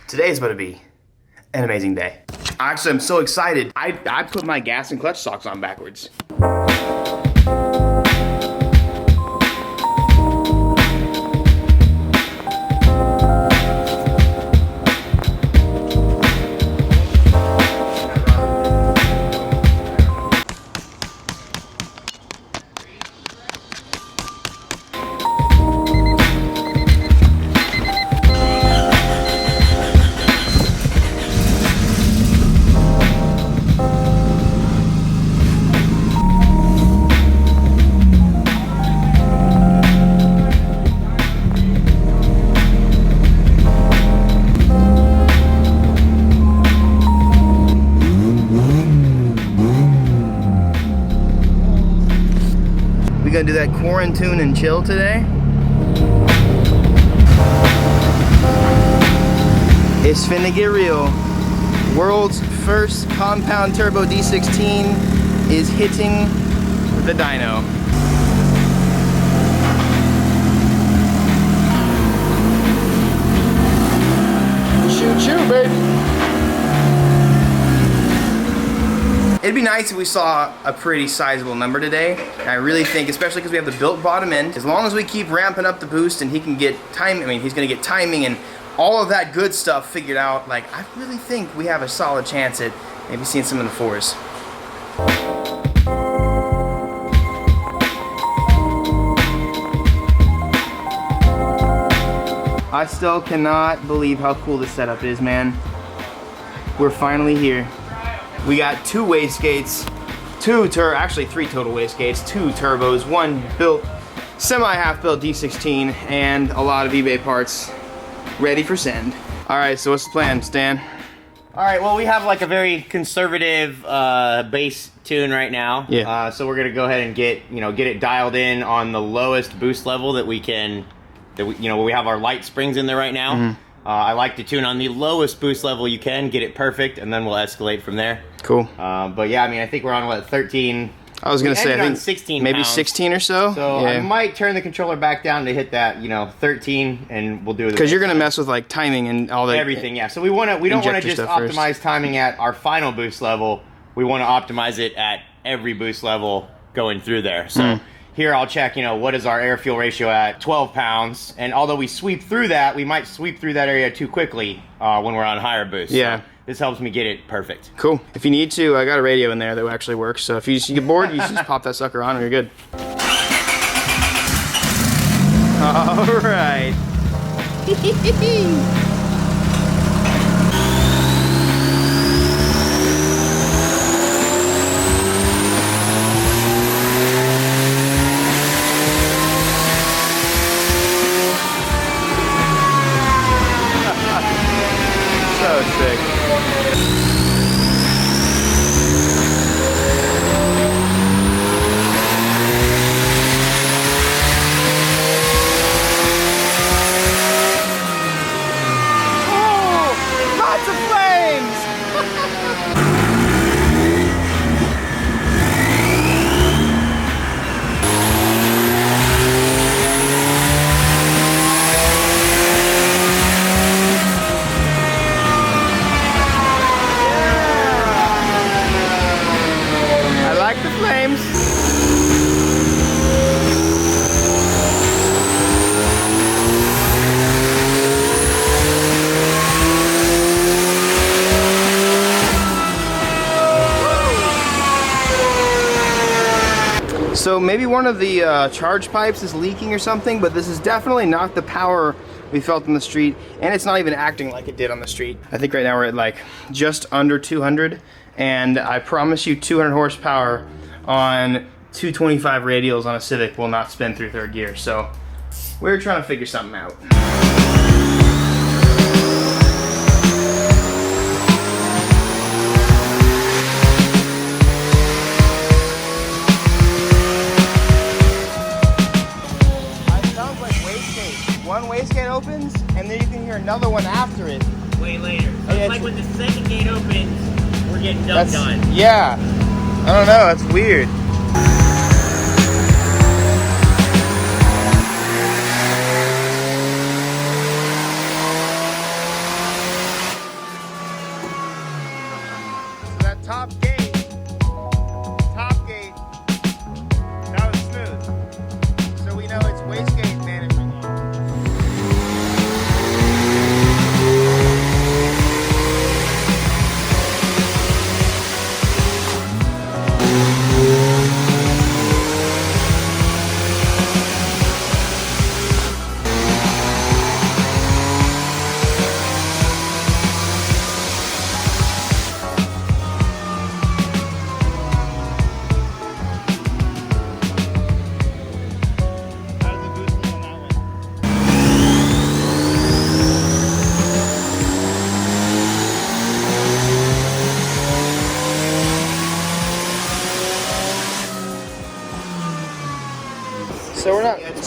Today is going to be an amazing day. Actually, I'm so excited. I put my gas and clutch socks on backwards. We gonna do that quarantine and chill today. It's finna get real. World's first compound turbo D16 is hitting the dyno. Choo choo, baby. It'd be nice if we saw a pretty sizable number today. And I really think, especially because we have the built bottom end, as long as we keep ramping up the boost and he can get time, I mean, he's gonna get timing and all of that good stuff figured out, like, I really think we have a solid chance at maybe seeing some in the fours. I still cannot believe how cool this setup is, man. We're finally here. We got 2 wastegates, actually 3 total wastegates, 2 turbos, 1 built, semi-half built D16, and a lot of eBay parts ready for send. All right, so what's the plan, Stan? All right, well, we have like a very conservative bass tune right now. Yeah. So we're gonna go ahead and get it dialed in on the lowest boost level that we can. We have our light springs in there right now. Mm-hmm. I like to tune on the lowest boost level you can, get it perfect, and then we'll escalate from there. Cool. But yeah, I mean, I think we're on what, 13. I was gonna say, I think 16 maybe pounds. 16 or so. So yeah. I might turn the controller back down to hit that, 13, and we'll do it. Because you're gonna mess with like timing and all that. Everything, yeah. So we don't want to just optimize timing at our final boost level. We want to optimize it at every boost level going through there. So here I'll check, what is our air fuel ratio at 12 pounds. And although we sweep through that, we might sweep through that area too quickly when we're on higher boost. Yeah. So this helps me get it perfect. Cool. If you need to, I got a radio in there that actually works. So if you get bored, you just pop that sucker on and you're good. All right. So sick. Oh, lots of flames! So maybe one of the charge pipes is leaking or something, but this is definitely not the power we felt in the street, and it's not even acting like it did on the street. I think right now we're at like just under 200, and I promise you 200 horsepower on 225 radials on a Civic will not spin through third gear. So we're trying to figure something out. One wastegate opens, and then you can hear another one after it. Way later. So it's like when the second gate opens, we're getting dumped on. Yeah. I don't know, that's weird.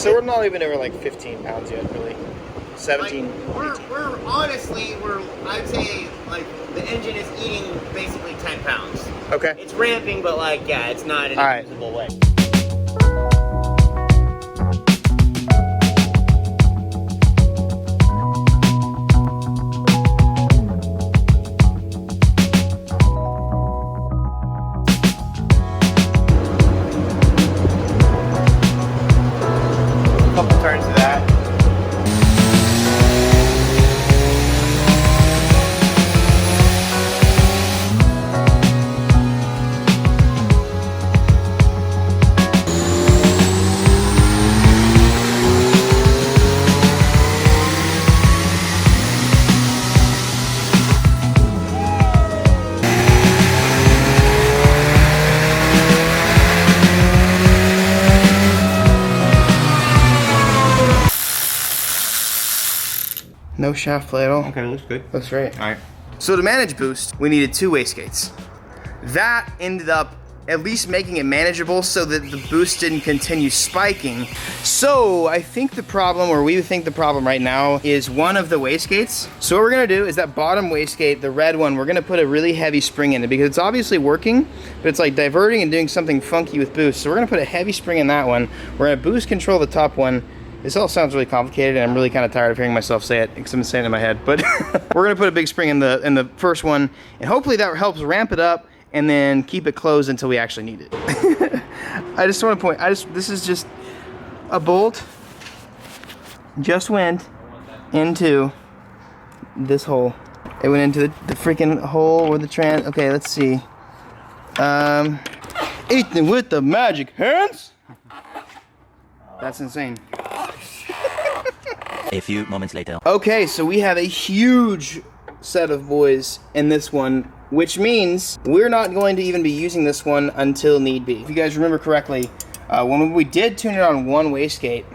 So we're not even over like 15 pounds yet, really. 17. Like, we're honestly, I'd say like the engine is eating basically 10 pounds. Okay. It's ramping, but like, yeah, it's not in a usable way. Couple turns to that. No shaft play at all. Okay, looks good. That's right. All right. So to manage boost, we needed 2 wastegates. That ended up at least making it manageable so that the boost didn't continue spiking. So I think the problem, or we think the problem right now, is one of the wastegates. So what we're gonna do is that bottom wastegate, the red one, we're gonna put a really heavy spring in it because it's obviously working, but it's like diverting and doing something funky with boost. So we're gonna put a heavy spring in that one. We're gonna boost control the top one. This all sounds really complicated, and I'm really kind of tired of hearing myself say it because I'm saying it in my head. But we're gonna put a big spring in the first one, and hopefully that helps ramp it up and then keep it closed until we actually need it. I just want to point. This is just a bolt. Just went into this hole. It went into the freaking hole where the trans. Okay, let's see. Ethan with the magic hands. That's insane. A few moments later. Okay, so we have a huge set of boys in this one, which means we're not going to even be using this one until need be. If you guys remember correctly, when we did tune it on one wastegate,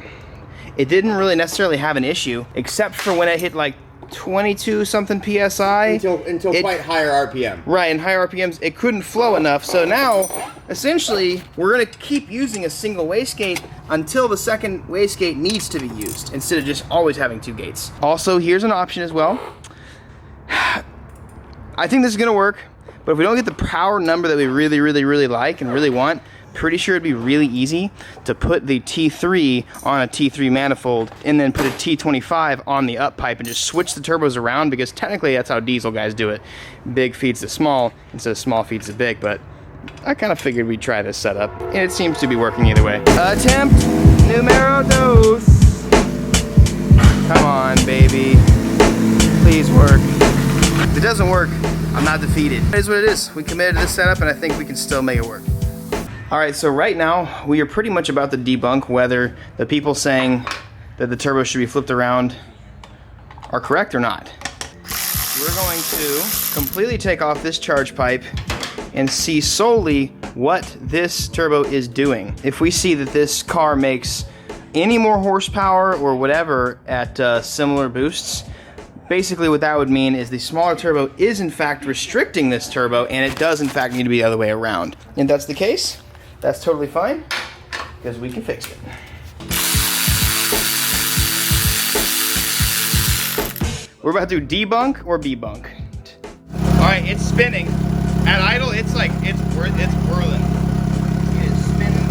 it didn't really necessarily have an issue, except for when it hit like 22 something PSI. Until quite higher RPM. Right, and higher RPMs, it couldn't flow enough. So now, essentially, we're gonna keep using a single wastegate until the second wastegate needs to be used, instead of just always having 2 gates. Also, here's an option as well. I think this is gonna work, but if we don't get the power number that we really like and really want, pretty sure it'd be really easy to put the T3 on a T3 manifold and then put a T25 on the up pipe and just switch the turbos around, because technically that's how diesel guys do it. Big feeds to small instead of small feeds to big, but I kind of figured we'd try this setup, and it seems to be working either way. Attempt numero dos. Come on, baby. Please work. If it doesn't work, I'm not defeated. It is what it is. We committed to this setup, and I think we can still make it work. All right, so right now, we are pretty much about to debunk whether the people saying that the turbo should be flipped around are correct or not. We're going to completely take off this charge pipe and see solely what this turbo is doing. If we see that this car makes any more horsepower or whatever at similar boosts, basically what that would mean is the smaller turbo is in fact restricting this turbo, and it does in fact need to be the other way around. And if that's the case, that's totally fine, because we can fix it. We're about to do debunk or debunk. All right, it's spinning. At idle, it's like, it's whirling. It is spinning.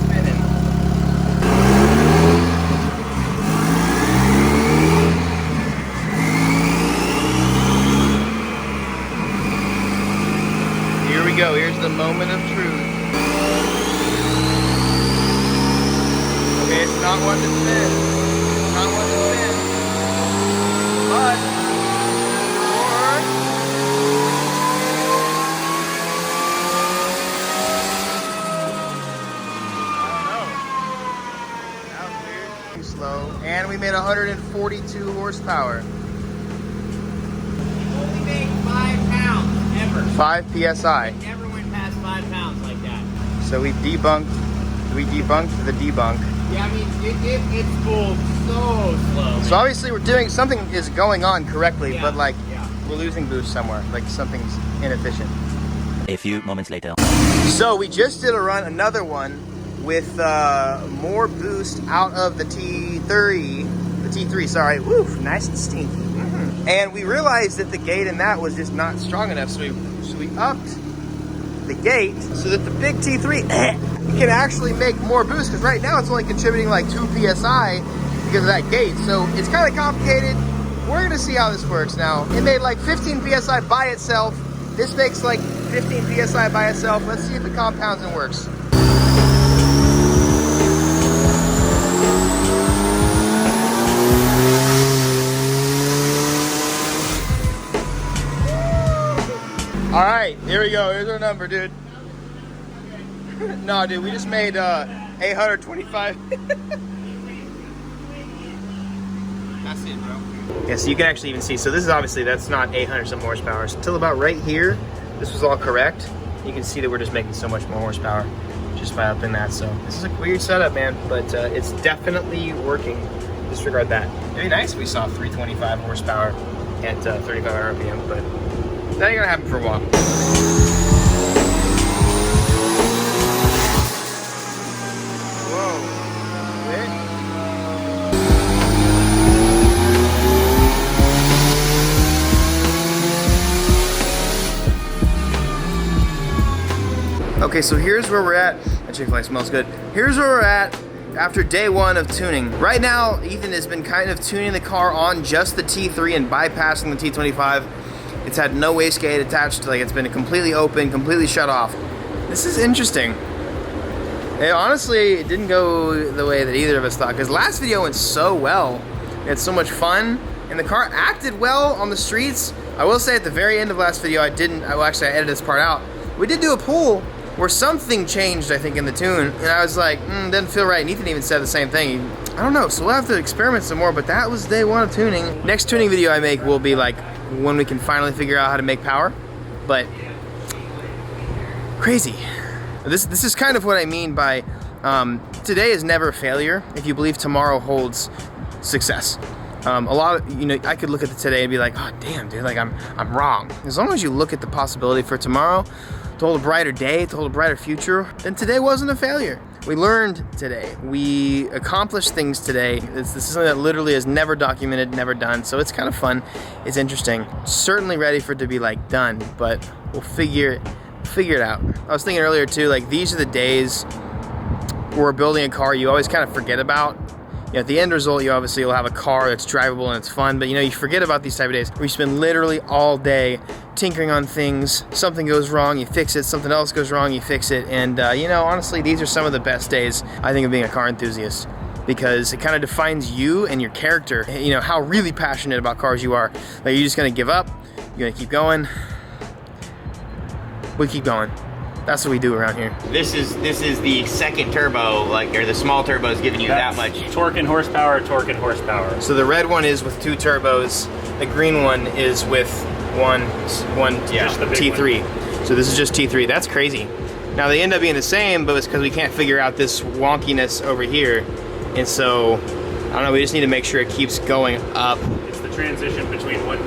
Here we go, here's the moment of truth. Okay, it's not one to spin. It's not one to spin. But, or, I don't know. That was weird. Too slow. And we made 142 horsepower. Only made 5 pounds, ever. 5 PSI. Never went past 5 pounds like that. So we debunked the debunk. Yeah, I mean, it's pulled so slow. So obviously we're doing, something is going on correctly, Yeah, but like, yeah. we're losing boost somewhere. Like something's inefficient. A few moments later. So we just did another one with more boost out of the T3, sorry. Woo, nice and stinky. And we realized that the gate in that was just not strong enough, so we upped the gate so that the big T3 can actually make more boost, because right now it's only contributing like 2 PSI because of that gate. So it's kind of complicated. We're gonna see how this works now. It made like 15 PSI by itself. This makes like 15 PSI by itself. Let's see if it compounds and works. All right, here we go. Here's our number, dude. No, dude, we just made 825. That's it, bro. Yeah, so you can actually even see. So this is obviously, that's not 800 some horsepower. So until about right here, this was all correct. You can see that we're just making so much more horsepower just by upping that. So this is a weird setup, man, but it's definitely working. Disregard that. It'd be nice if we saw 325 horsepower at 35 RPM, but that ain't gonna happen for a while. Whoa. Okay, so here's where we're at. That Chick-fil-A smells good. Here's where we're at after day 1 of tuning. Right now, Ethan has been kind of tuning the car on just the T3 and bypassing the T25. It's had no wastegate attached, like it's been completely open, completely shut off. This is interesting. Honestly, it didn't go the way that either of us thought, because last video went so well. We had so much fun, and the car acted well on the streets. I will say at the very end of last video, I edited this part out. We did do a pull where something changed, I think, in the tune, and I was like, doesn't feel right. And Ethan even said the same thing. I don't know, so we'll have to experiment some more, but that was day 1 of tuning. Next tuning video I make will be like when we can finally figure out how to make power, but crazy. This is kind of what I mean by today is never a failure if you believe tomorrow holds success. A lot of, I could look at it today and be like, oh damn, dude, like I'm wrong. As long as you look at the possibility for tomorrow to hold a brighter day, to hold a brighter future, then today wasn't a failure. We learned today. We accomplished things today. This is something that literally is never documented, never done. So it's kind of fun. It's interesting. Certainly ready for it to be like done, but we'll figure it out. I was thinking earlier too, like these are the days where building a car you always kind of forget about. At the end result, you'll have a car that's drivable and it's fun, but you forget about these type of days where you spend literally all day tinkering on things. Something goes wrong, you fix it. Something else goes wrong, you fix it. And honestly, these are some of the best days, I think, of being a car enthusiast, because it kind of defines you and your character. How really passionate about cars you are. Like, you're just gonna give up, you're gonna keep going. We keep going. That's what we do around here. This is the second turbo, or the small turbo is giving you that much torque and horsepower, torque and horsepower. So the red one is with 2 turbos. The green one is with one T3. One. So this is just T3. That's crazy. Now they end up being the same, but it's because we can't figure out this wonkiness over here. And so, I don't know, we just need to make sure it keeps going up. It's the transition between one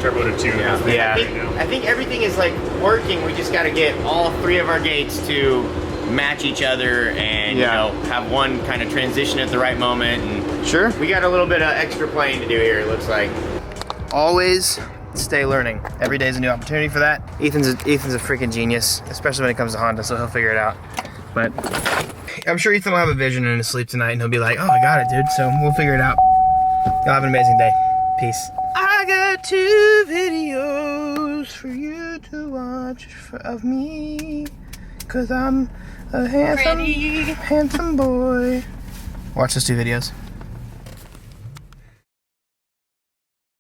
turbo to 2. Yeah. I think everything is working. We just got to get all 3 of our gates to match each other and have one kind of transition at the right moment. And sure, we got a little bit of extra playing to do here, it looks like. Always stay learning. Every day is a new opportunity for that. Ethan's a freaking genius, especially when it comes to Honda, so he'll figure it out. But I'm sure Ethan will have a vision in his sleep tonight and he'll be like, oh, I got it, dude. So we'll figure it out. You'll have an amazing day. Peace. I got 2 videos for you to watch of me, 'cause I'm a handsome boy. Watch those 2 videos.